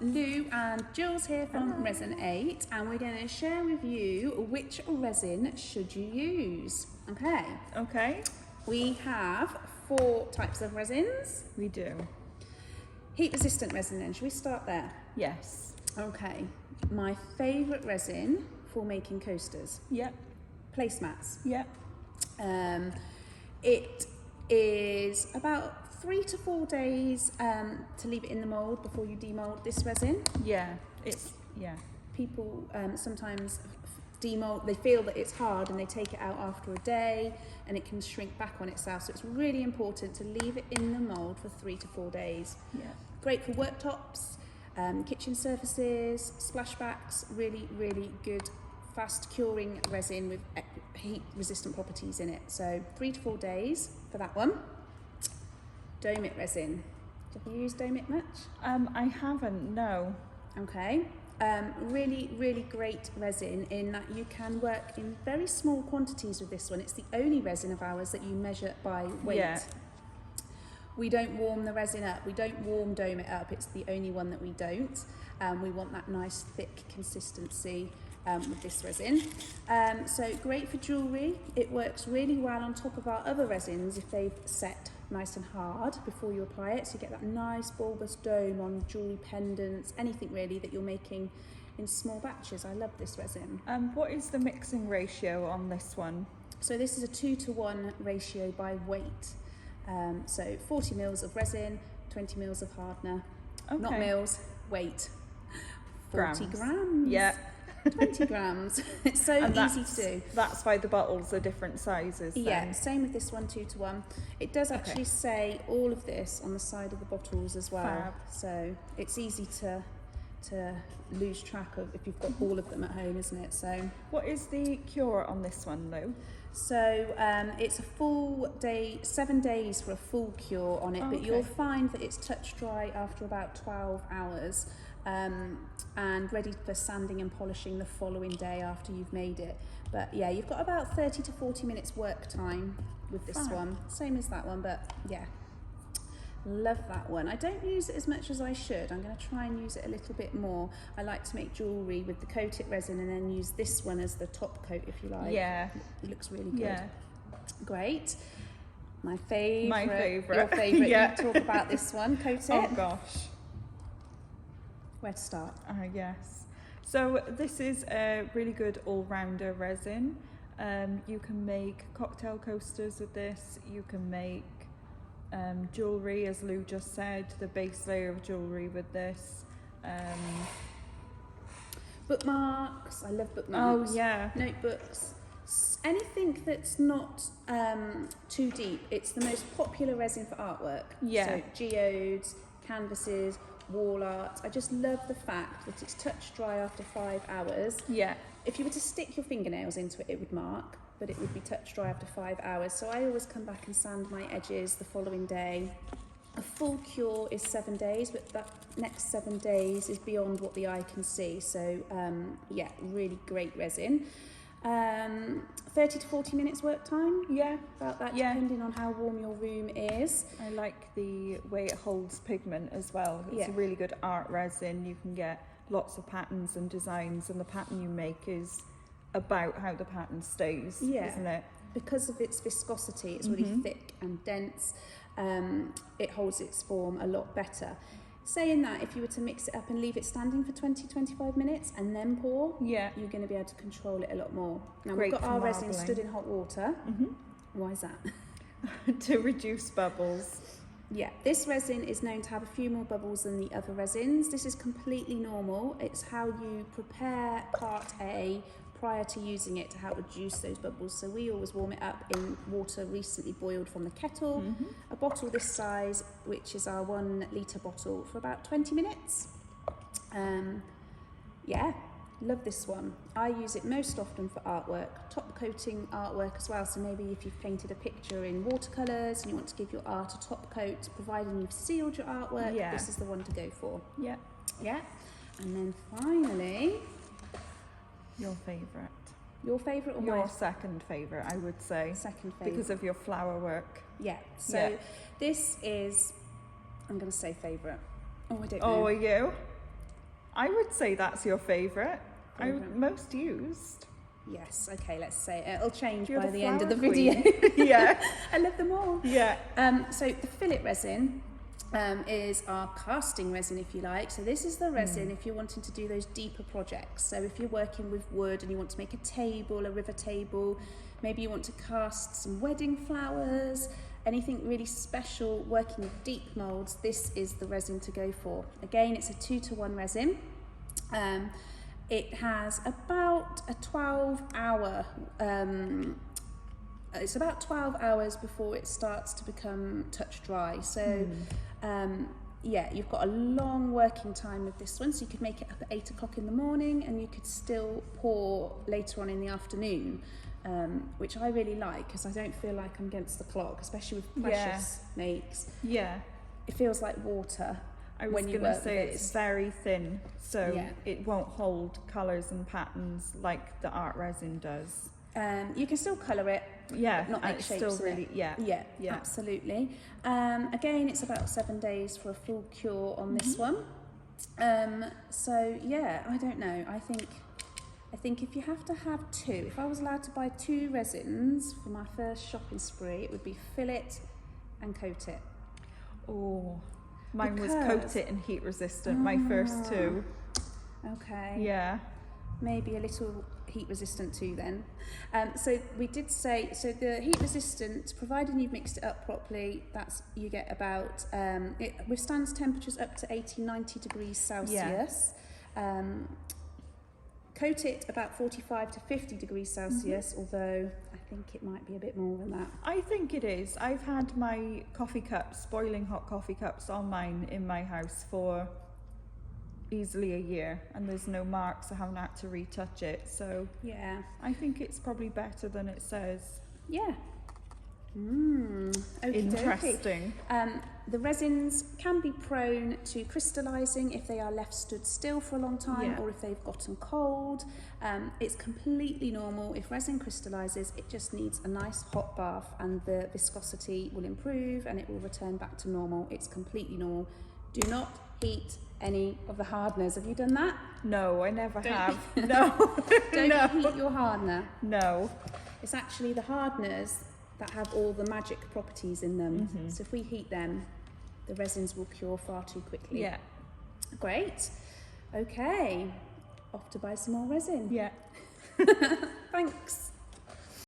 Lou and Jules here from Resin8, and we're going to share with you which resin should you use. Okay. We have 4 types of resins. We do. Heat resistant resin then, should we start there? Yes. Okay. My favourite resin for making coasters. Yep. Placemats. Yep. It is about 3 to 4 days to leave it in the mould before you demould this resin. Yeah. People sometimes demold, they feel that it's hard and they take it out after a day and it can shrink back on itself. So it's really important to leave it in the mould for 3 to 4 days. Yeah. Great for worktops, kitchen surfaces, splashbacks, really good fast curing resin with heat resistant properties in it. So 3 to 4 days for that one. Domit resin. Have you used Domit much? I haven't, no. Okay. Really great resin in that you can work in very small quantities with this one. It's the only resin of ours that you measure by weight. Yeah. We don't warm the resin up. We don't warm Domit up. It's the only one that we don't. We want that nice thick consistency with this resin. So great for jewellery. It works really well on top of our other resins if they've set nice and hard before you apply it, so you get that nice bulbous dome on jewellery pendants, anything really that you're making in small batches. I love this resin. What is the mixing ratio on this one? So this is a 2-to-1 ratio by weight. So 40 mils of resin, 20 mils of hardener. Okay. Not mils, weight. 40 grams. Yeah. 20 grams. It's so easy to do. That's why the bottles are different sizes then. Yeah, same with this one, 2-to-1. It does actually say all of this on the side of the bottles as well. Fab. So it's easy to lose track of if you've got all of them at home, isn't it? So what is the cure on this one, Lou? So it's a full day, 7 days for a full cure on it, but you'll find that it's touch dry after about 12 hours. And ready for sanding and polishing the following day after you've made it. But yeah, you've got about 30 to 40 minutes work time with this one. Same as that one, but yeah. Love that one. I don't use it as much as I should. I'm going to try and use it a little bit more. I like to make jewellery with the coated resin and then use this one as the top coat, if you like. Yeah. It looks really good. Yeah. Great. My favourite. My favourite. Your favourite. Yeah. You talk about this one, coat it. Oh gosh. Where to start? Yes. So this is a really good all-rounder resin. You can make cocktail coasters with this. You can make jewellery, as Lou just said, the base layer of jewellery with this. Bookmarks. I love bookmarks. Oh yeah. Notebooks. Anything that's not too deep. It's the most popular resin for artwork. Yeah. So geodes, canvases, wall art. I just love the fact that it's touch dry after 5 hours. Yeah. If you were to stick your fingernails into it, it would mark, but it would be touch dry after 5 hours. So I always come back and sand my edges the following day. A full cure is 7 days, but that next 7 days is beyond what the eye can see. So yeah, really great resin. 30 to 40 minutes work time. Yeah. About that, Yeah. depending on how warm your room is. I like the way it holds pigment as well. It's a really good art resin. You can get lots of patterns and designs, and the pattern you make is about how the pattern stays, isn't it? Because of its viscosity, it's really thick and dense. It holds its form a lot better. Saying that, if you were to mix it up and leave it standing for 20-25 minutes and then pour, you're going to be able to control it a lot more. Now we've got our resin stood in hot water. Why is that? To reduce bubbles. Yeah, this resin is known to have a few more bubbles than the other resins. This is completely normal. It's how you prepare part A prior to using it to help reduce those bubbles. So we always warm it up in water recently boiled from the kettle. A bottle this size, which is our 1 litre bottle, for about 20 minutes. Yeah, love this one. I use it most often for artwork, top coating artwork as well. So maybe if you've painted a picture in watercolours and you want to give your art a top coat, providing you've sealed your artwork, this is the one to go for. Yeah. Yeah. And then finally, your favourite. Your favourite or your second favourite, I would say. Second favourite. Because of your flower work. Yeah. So this is, I'm going to say favourite. Oh, I don't know. Oh, are you? I would say that's your favourite. Favourite. Most used. Yes, okay, let's say it'll change You're by the the end of the flower video. Yeah. I love them all. Yeah. So the fillet resin is our casting resin, if you like. So this is the resin if you're wanting to do those deeper projects. So if you're working with wood and you want to make a table, a river table, maybe you want to cast some wedding flowers, anything really special, working with deep moulds, this is the resin to go for. Again, it's a 2-to-1 resin. It has about a 12-hour, it's about 12 hours before it starts to become touch dry. So yeah, you've got a long working time with this one. So you could make it up at 8 o'clock in the morning and you could still pour later on in the afternoon, which I really like because I don't feel like I'm against the clock, especially with precious makes. Yeah. It feels like water. I was going to say it's very thin, so it won't hold colours and patterns like the art resin does. You can still colour it, yeah, but not make it's shapes still really, yeah, absolutely. Again, it's about 7 days for a full cure on this one. So yeah, I don't know. I think if you have to have two, if I was allowed to buy 2 resins for my first shopping spree, it would be fillet and coat it. Oh, mine was coat it and heat resistant, my first 2. Okay. Yeah. Maybe a little heat resistant too then. So we did say, so the heat resistant, provided you've mixed it up properly, that's, you get about, it withstands temperatures up to 80-90 degrees Celsius. Coat it about 45 to 50 degrees Celsius, although I think it might be a bit more than that. I think it is. I've had my coffee cups, boiling hot coffee cups on mine in my house for easily a year, and there's no marks. I haven't had to retouch it, so yeah, I think it's probably better than it says. Yeah. Interesting. The resins can be prone to crystallising if they are left stood still for a long time, or if they've gotten cold. It's completely normal. If resin crystallises, it just needs a nice hot bath and the viscosity will improve and it will return back to normal. It's completely normal. Do not heat any of the hardeners. Have you done that? No, I never have. No. Don't heat your hardener. No. It's actually the hardeners that have all the magic properties in them. So if we heat them, the resins will cure far too quickly. Yeah. Great. Okay. Off to buy some more resin. Yeah. Thanks.